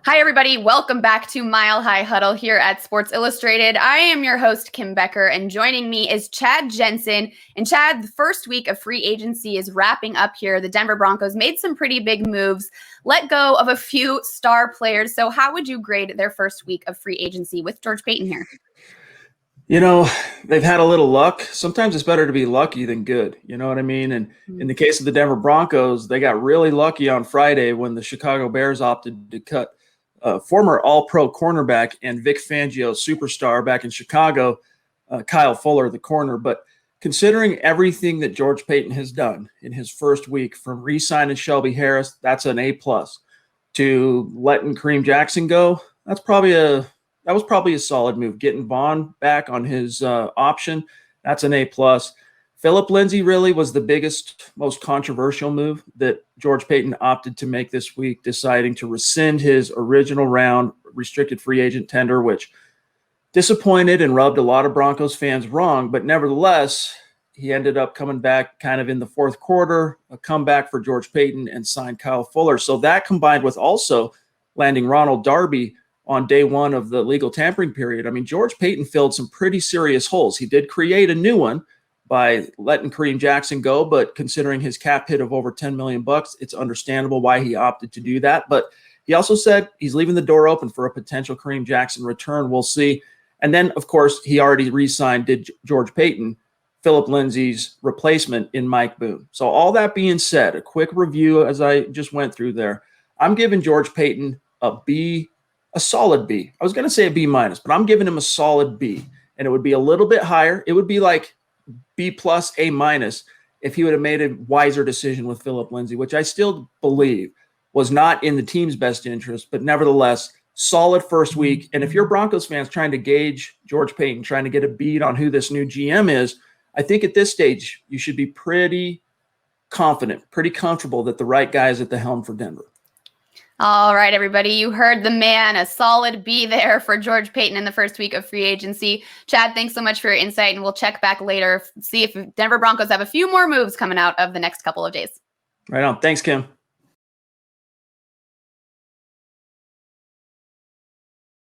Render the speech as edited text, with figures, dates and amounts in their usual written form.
Hi, everybody. Welcome back to Mile High Huddle here at Sports Illustrated. I am your host, Kim Becker, and joining me is Chad Jensen. And Chad, the first week of free agency is wrapping up here. The Denver Broncos made some pretty big moves, let go of a few star players. So how would you grade their first week of free agency with George Paton here? You know, they've had a little luck. Sometimes it's better to be lucky than good. You know what I mean? And in the case of the Denver Broncos, they got really lucky on Friday when the Chicago Bears opted to cut former All-Pro cornerback and Vic Fangio superstar back in Chicago, Kyle Fuller, the corner. But considering everything that George Paton has done in his first week, from re-signing Shelby Harris, that's an A+, to letting Kareem Jackson go, that was probably a solid move. Getting Vaughn back on his option, that's an A+. Philip Lindsay really was the biggest, most controversial move that George Paton opted to make this week, deciding to rescind his original round restricted free agent tender, which disappointed and rubbed a lot of Broncos fans wrong. But nevertheless, he ended up coming back kind of in the fourth quarter, a comeback for George Paton, and signed Kyle Fuller. So that, combined with also landing Ronald Darby on day one of the legal tampering period. I mean, George Paton filled some pretty serious holes. He did create a new one by letting Kareem Jackson go, but considering his cap hit of over $10 million, it's understandable why he opted to do that. But he also said he's leaving the door open for a potential Kareem Jackson return. We'll see. And then, of course, he already re-signed, George Paton, Philip Lindsay's replacement in Mike Boone. So all that being said, a quick review as I just went through there. I'm giving George Paton a solid B. I was going to say a B-, but I'm giving him a solid B. And it would be a little bit higher. It would be like B+, A- if he would have made a wiser decision with Philip Lindsay, which I still believe was not in the team's best interest, but nevertheless, solid first week. And if you're Broncos fans trying to gauge George Paton, trying to get a beat on who this new GM is, I think at this stage, you should be pretty confident, pretty comfortable that the right guy is at the helm for Denver. All right, everybody, you heard the man. A solid B there for George Paton in the first week of free agency. Chad, thanks so much for your insight, and we'll check back later, see if Denver Broncos have a few more moves coming out of the next couple of days. Right on. Thanks, Kim.